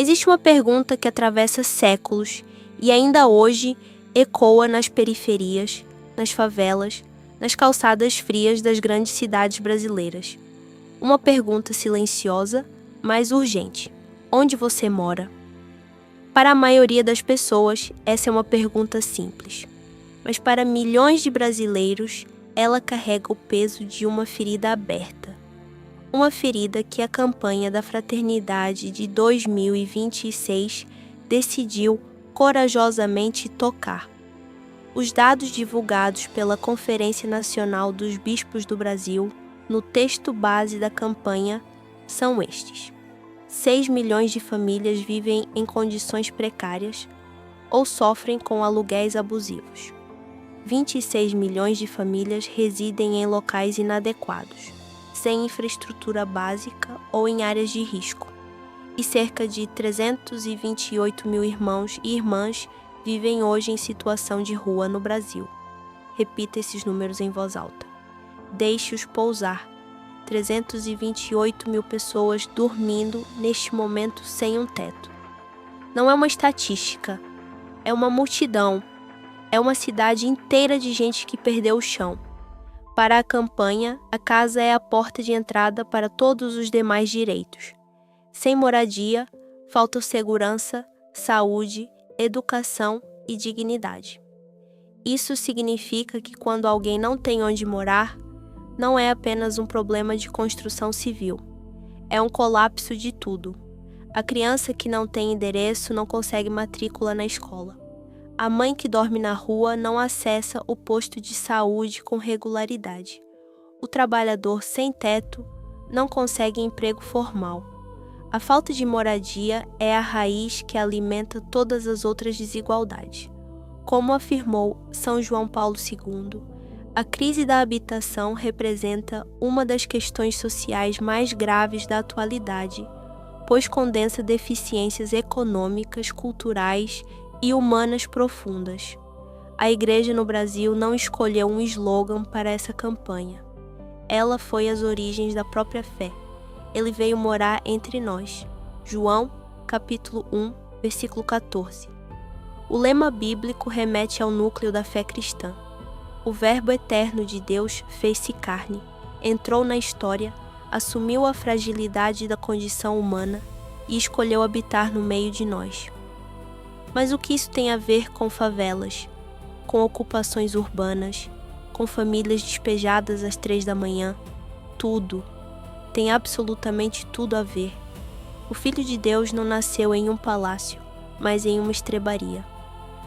Existe uma pergunta que atravessa séculos e ainda hoje ecoa nas periferias, nas favelas, nas calçadas frias das grandes cidades brasileiras. Uma pergunta silenciosa, mas urgente. Onde você mora? Para a maioria das pessoas, essa é uma pergunta simples. Mas para milhões de brasileiros, ela carrega o peso de uma ferida aberta. Uma ferida que a campanha da Fraternidade de 2026 decidiu corajosamente tocar. Os dados divulgados pela Conferência Nacional dos Bispos do Brasil, no texto base da campanha, são estes. 6 milhões de famílias vivem em condições precárias ou sofrem com aluguéis abusivos. 26 milhões de famílias residem em locais inadequados, sem infraestrutura básica ou em áreas de risco. E cerca de 328 mil irmãos e irmãs vivem hoje em situação de rua no Brasil. Repita esses números em voz alta. Deixe-os pousar. 328 mil pessoas dormindo neste momento sem um teto. Não é uma estatística, é uma multidão. É uma cidade inteira de gente que perdeu o chão. Para a campanha, a casa é a porta de entrada para todos os demais direitos. Sem moradia, falta segurança, saúde, educação e dignidade. Isso significa que quando alguém não tem onde morar, não é apenas um problema de construção civil. É um colapso de tudo. A criança que não tem endereço não consegue matrícula na escola. A mãe que dorme na rua não acessa o posto de saúde com regularidade. O trabalhador sem teto não consegue emprego formal. A falta de moradia é a raiz que alimenta todas as outras desigualdades. Como afirmou São João Paulo II, a crise da habitação representa uma das questões sociais mais graves da atualidade, pois condensa deficiências econômicas, culturais e humanas profundas. A Igreja no Brasil não escolheu um slogan para essa campanha. Ela foi às origens da própria fé. Ele veio morar entre nós. João, capítulo 1, versículo 14. O lema bíblico remete ao núcleo da fé cristã. O Verbo eterno de Deus fez-se carne, entrou na história, assumiu a fragilidade da condição humana e escolheu habitar no meio de nós. Mas o que isso tem a ver com favelas, com ocupações urbanas, com famílias despejadas às 3 da manhã? Tudo. Tem absolutamente tudo a ver. O Filho de Deus não nasceu em um palácio, mas em uma estrebaria.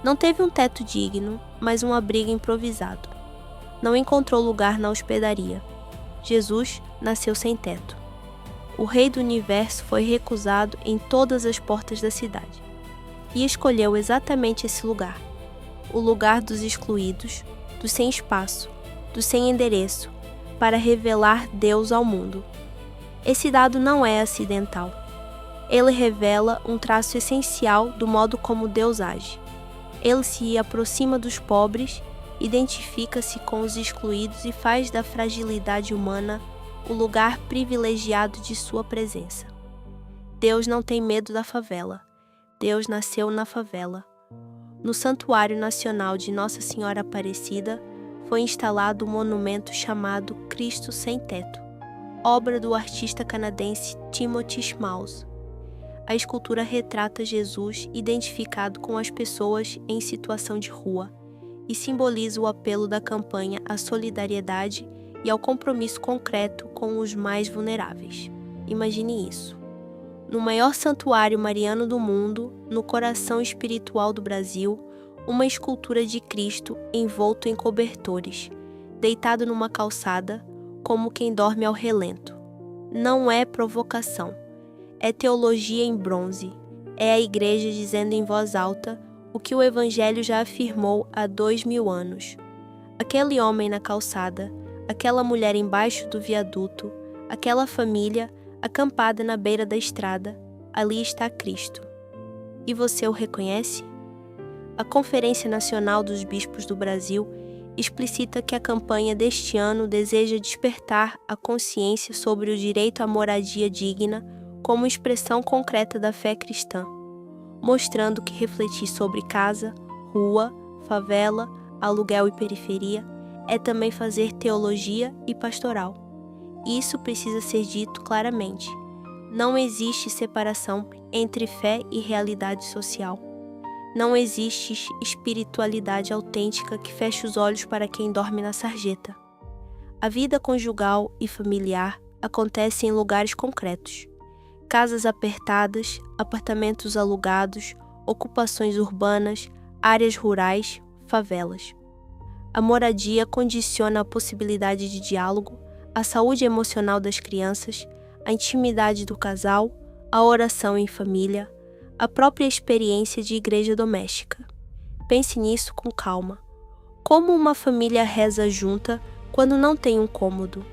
Não teve um teto digno, mas um abrigo improvisado. Não encontrou lugar na hospedaria. Jesus nasceu sem teto. O Rei do Universo foi recusado em todas as portas da cidade. E escolheu exatamente esse lugar. O lugar dos excluídos, dos sem espaço, dos sem endereço, para revelar Deus ao mundo. Esse dado não é acidental. Ele revela um traço essencial do modo como Deus age. Ele se aproxima dos pobres, identifica-se com os excluídos e faz da fragilidade humana o lugar privilegiado de sua presença. Deus não tem medo da favela. Deus nasceu na favela. No Santuário Nacional de Nossa Senhora Aparecida foi instalado um monumento chamado Cristo Sem Teto, obra do artista canadense Timothy Smalls. A escultura retrata Jesus identificado com as pessoas em situação de rua e simboliza o apelo da campanha à solidariedade e ao compromisso concreto com os mais vulneráveis. Imagine isso. No maior santuário mariano do mundo, no coração espiritual do Brasil, uma escultura de Cristo envolto em cobertores, deitado numa calçada, como quem dorme ao relento. Não é provocação. É teologia em bronze. É a Igreja dizendo em voz alta o que o Evangelho já afirmou há 2000 anos. Aquele homem na calçada, aquela mulher embaixo do viaduto, aquela família acampada na beira da estrada, ali está Cristo. E você o reconhece? A Conferência Nacional dos Bispos do Brasil explicita que a campanha deste ano deseja despertar a consciência sobre o direito à moradia digna como expressão concreta da fé cristã, mostrando que refletir sobre casa, rua, favela, aluguel e periferia é também fazer teologia e pastoral. Isso precisa ser dito claramente. Não existe separação entre fé e realidade social. Não existe espiritualidade autêntica que feche os olhos para quem dorme na sarjeta. A vida conjugal e familiar acontece em lugares concretos. Casas apertadas, apartamentos alugados, ocupações urbanas, áreas rurais, favelas. A moradia condiciona a possibilidade de diálogo, a saúde emocional das crianças, a intimidade do casal, a oração em família, a própria experiência de igreja doméstica. Pense nisso com calma. Como uma família reza junta quando não tem um cômodo?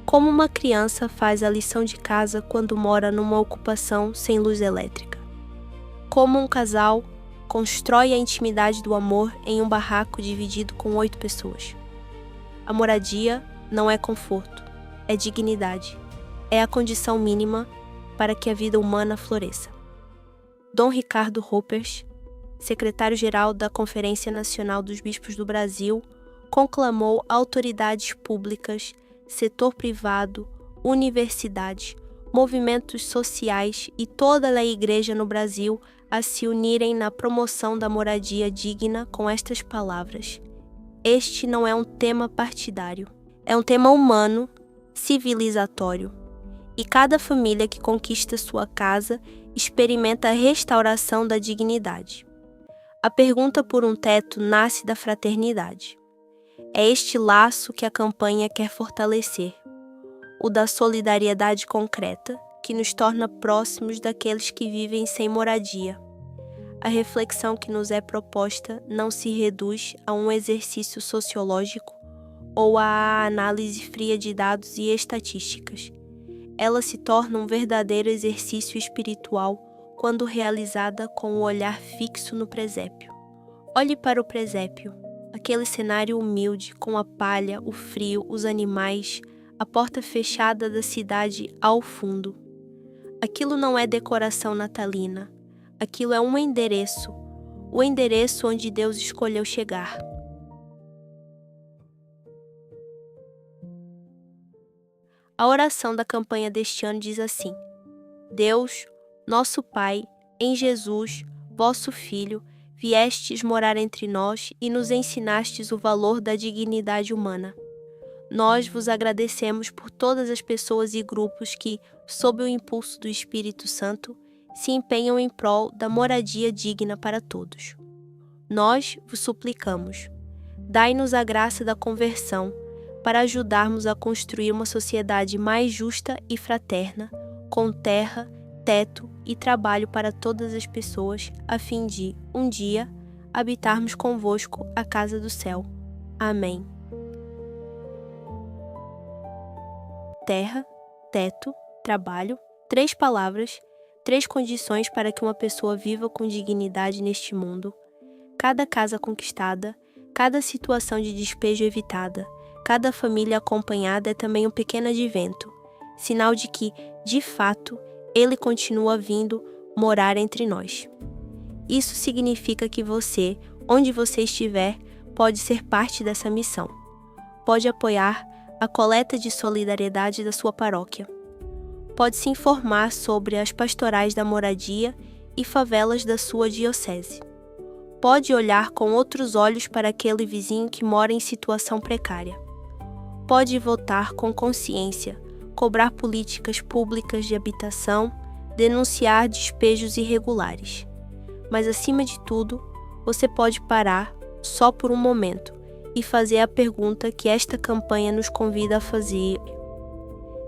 Como uma criança faz a lição de casa quando mora numa ocupação sem luz elétrica? Como um casal constrói a intimidade do amor em um barraco dividido com 8 pessoas? A moradia não é conforto, é dignidade. É a condição mínima para que a vida humana floresça. Dom Ricardo Roppers, secretário-geral da Conferência Nacional dos Bispos do Brasil, conclamou autoridades públicas, setor privado, universidades, movimentos sociais e toda a igreja no Brasil a se unirem na promoção da moradia digna com estas palavras: este não é um tema partidário, é um tema humano, civilizatório. E cada família que conquista sua casa experimenta a restauração da dignidade. A pergunta por um teto nasce da fraternidade. É este laço que a campanha quer fortalecer, o da solidariedade concreta, que nos torna próximos daqueles que vivem sem moradia. A reflexão que nos é proposta não se reduz a um exercício sociológico ou à análise fria de dados e estatísticas. Ela se torna um verdadeiro exercício espiritual quando realizada com o olhar fixo no presépio. Olhe para o presépio, aquele cenário humilde com a palha, o frio, os animais, a porta fechada da cidade ao fundo. Aquilo não é decoração natalina, aquilo é um endereço, o endereço onde Deus escolheu chegar. A oração da campanha deste ano diz assim: Deus, nosso Pai, em Jesus, vosso Filho, viestes morar entre nós e nos ensinastes o valor da dignidade humana. Nós vos agradecemos por todas as pessoas e grupos que, sob o impulso do Espírito Santo, se empenham em prol da moradia digna para todos. Nós vos suplicamos, dai-nos a graça da conversão, para ajudarmos a construir uma sociedade mais justa e fraterna, com terra, teto e trabalho para todas as pessoas, a fim de, um dia, habitarmos convosco a casa do céu. Amém. Terra, teto, trabalho, 3 palavras, 3 condições para que uma pessoa viva com dignidade neste mundo. Cada casa conquistada, cada situação de despejo evitada, cada família acompanhada é também um pequeno advento, sinal de que, de fato, Ele continua vindo morar entre nós. Isso significa que você, onde você estiver, pode ser parte dessa missão. Pode apoiar a coleta de solidariedade da sua paróquia. Pode se informar sobre as pastorais da moradia e favelas da sua diocese. Pode olhar com outros olhos para aquele vizinho que mora em situação precária. Pode votar com consciência, cobrar políticas públicas de habitação, denunciar despejos irregulares. Mas, acima de tudo, você pode parar, só por um momento, e fazer a pergunta que esta campanha nos convida a fazer: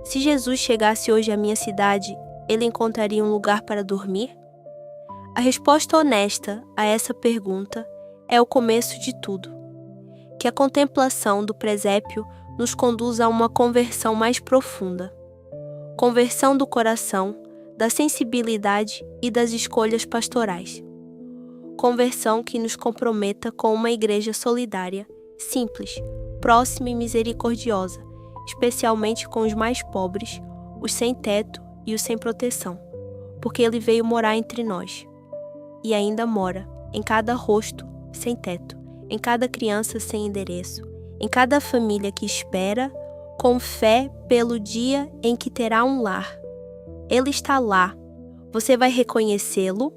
se Jesus chegasse hoje à minha cidade, ele encontraria um lugar para dormir? A resposta honesta a essa pergunta é o começo de tudo. Que a contemplação do presépio nos conduz a uma conversão mais profunda. Conversão do coração, da sensibilidade e das escolhas pastorais. Conversão que nos comprometa com uma igreja solidária, simples, próxima e misericordiosa, especialmente com os mais pobres, os sem teto e o sem proteção, porque ele veio morar entre nós. E ainda mora em cada rosto sem teto, em cada criança sem endereço, em cada família que espera, com fé pelo dia em que terá um lar. Ele está lá. Você vai reconhecê-lo